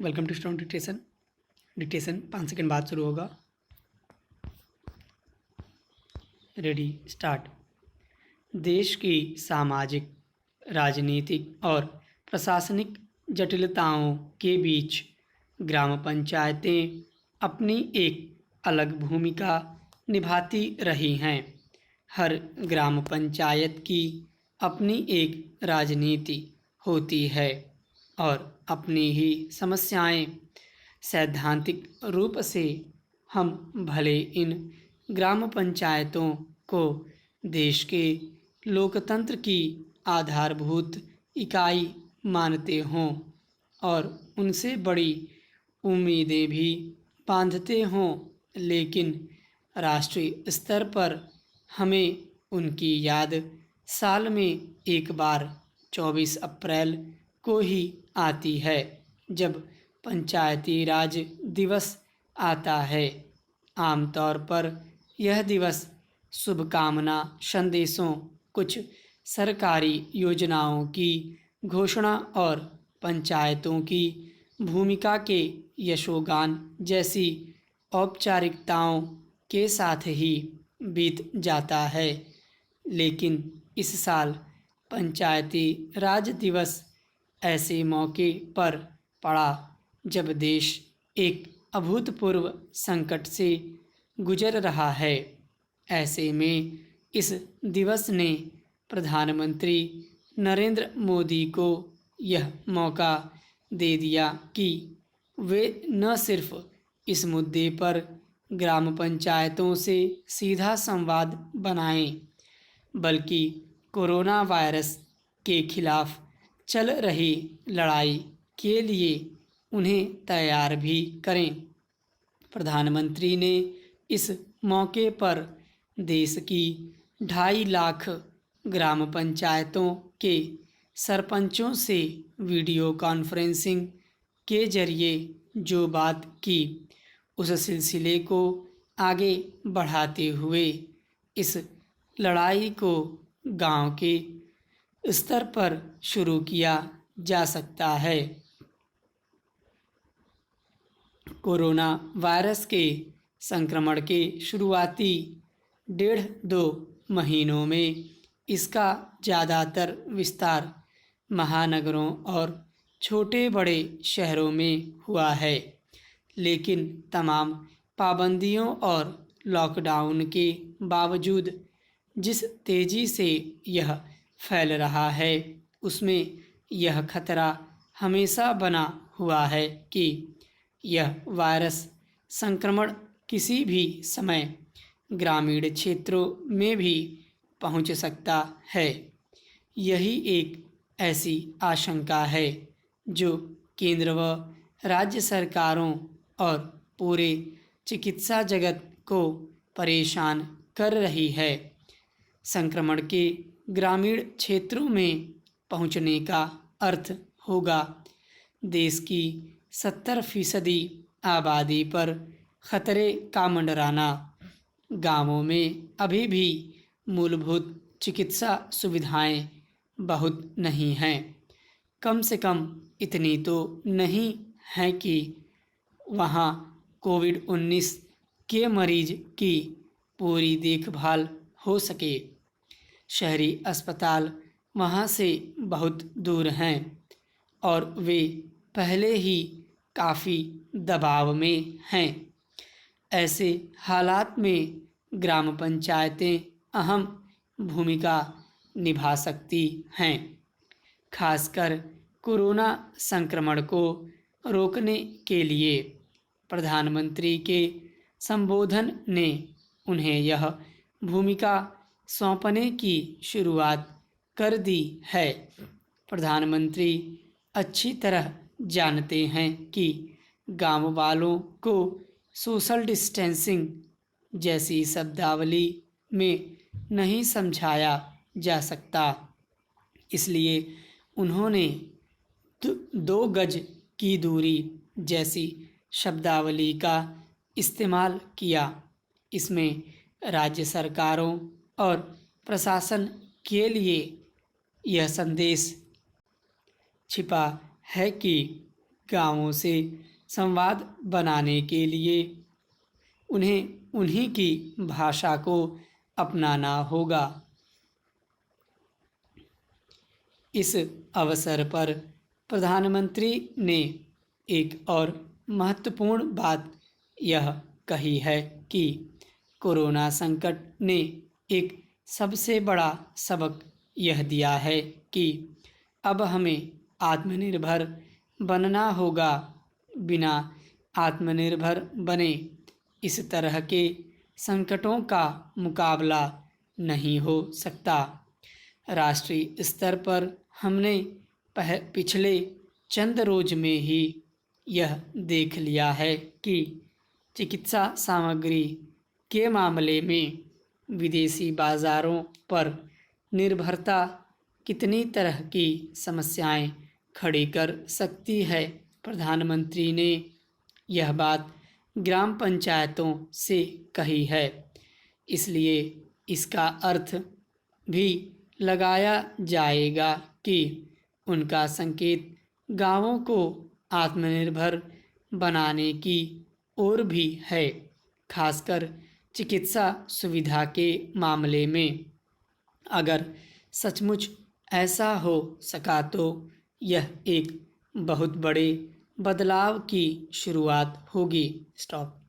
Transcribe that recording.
Welcome to student dictation. Dictation 5 second बाद शुरू होगा। Ready start. देश की सामाजिक, राजनीतिक और प्रशासनिक जटिलताओं के बीच ग्राम पंचायतें अपनी एक अलग भूमिका निभाती रही हैं। हर ग्राम पंचायत की अपनी एक राजनीति होती है और अपनी ही समस्याएं। सैद्धांतिक रूप से हम भले इन ग्राम पंचायतों को देश के लोकतंत्र की आधारभूत इकाई मानते हों और उनसे बड़ी उम्मीदें भी बांधते हों, लेकिन राष्ट्रीय स्तर पर हमें उनकी याद साल में एक बार 24 अप्रैल को ही आती है, जब पंचायती राज दिवस आता है। आमतौर पर यह दिवस शुभकामना संदेशों, कुछ सरकारी योजनाओं की घोषणा और पंचायतों की भूमिका के यशोगान जैसी औपचारिकताओं के साथ ही बीत जाता है। लेकिन इस साल पंचायती राज दिवस ऐसे मौके पर पड़ा जब देश एक अभूतपूर्व संकट से गुजर रहा है। ऐसे में इस दिवस ने प्रधानमंत्री नरेंद्र मोदी को यह मौका दे दिया कि वे न सिर्फ इस मुद्दे पर ग्राम पंचायतों से सीधा संवाद बनाएं, बल्कि कोरोना वायरस के खिलाफ चल रही लड़ाई के लिए उन्हें तैयार भी करें। प्रधानमंत्री ने इस मौके पर देश की 2.5 लाख ग्राम पंचायतों के सरपंचों से वीडियो कॉन्फ्रेंसिंग के जरिए जो बात की, उस सिलसिले को आगे बढ़ाते हुए इस लड़ाई को गांव के स्तर पर शुरू किया जा सकता है। कोरोना वायरस के संक्रमण के शुरुआती 1.5-2 महीनों में इसका ज़्यादातर विस्तार महानगरों और छोटे बड़े शहरों में हुआ है, लेकिन तमाम पाबंदियों और लॉकडाउन के बावजूद जिस तेज़ी से यह फैल रहा है, उसमें यह खतरा हमेशा बना हुआ है कि यह वायरस संक्रमण किसी भी समय ग्रामीण क्षेत्रों में भी पहुंच सकता है। यही एक ऐसी आशंका है जो केंद्र व राज्य सरकारों और पूरे चिकित्सा जगत को परेशान कर रही है। संक्रमण के ग्रामीण क्षेत्रों में पहुंचने का अर्थ होगा देश की 70% आबादी पर खतरे का मंडराना। गांवों में अभी भी मूलभूत चिकित्सा सुविधाएं बहुत नहीं हैं। कम से कम इतनी तो नहीं है कि वहां कोविड-19 के मरीज की पूरी देखभाल हो सके। शहरी अस्पताल वहां से बहुत दूर हैं और वे पहले ही काफ़ी दबाव में हैं। ऐसे हालात में ग्राम पंचायतें अहम भूमिका निभा सकती हैं। खासकर कोरोना संक्रमण को रोकने के लिए प्रधानमंत्री के संबोधन ने उन्हें यह भूमिका सौंपने की शुरुआत कर दी है। प्रधानमंत्री अच्छी तरह जानते हैं कि गांव वालों को सोशल डिस्टेंसिंग जैसी शब्दावली में नहीं समझाया जा सकता, इसलिए उन्होंने 2 गज की दूरी जैसी शब्दावली का इस्तेमाल किया। इसमें राज्य सरकारों और प्रशासन के लिए यह संदेश छिपा है कि गांवों से संवाद बनाने के लिए उन्हें उन्हीं की भाषा को अपनाना होगा। इस अवसर पर प्रधानमंत्री ने एक और महत्वपूर्ण बात यह कही है कि कोरोना संकट ने एक सबसे बड़ा सबक यह दिया है कि अब हमें आत्मनिर्भर बनना होगा। बिना आत्मनिर्भर बने इस तरह के संकटों का मुकाबला नहीं हो सकता। राष्ट्रीय स्तर पर हमने पिछले चंद रोज में ही यह देख लिया है कि चिकित्सा सामग्री के मामले में विदेशी बाज़ारों पर निर्भरता कितनी तरह की समस्याएं खड़ी कर सकती है। प्रधानमंत्री ने यह बात ग्राम पंचायतों से कही है, इसलिए इसका अर्थ भी लगाया जाएगा कि उनका संकेत गांवों को आत्मनिर्भर बनाने की ओर भी है, खासकर चिकित्सा सुविधा के मामले में। अगर सचमुच ऐसा हो सका तो यह एक बहुत बड़े बदलाव की शुरुआत होगी। स्टॉप।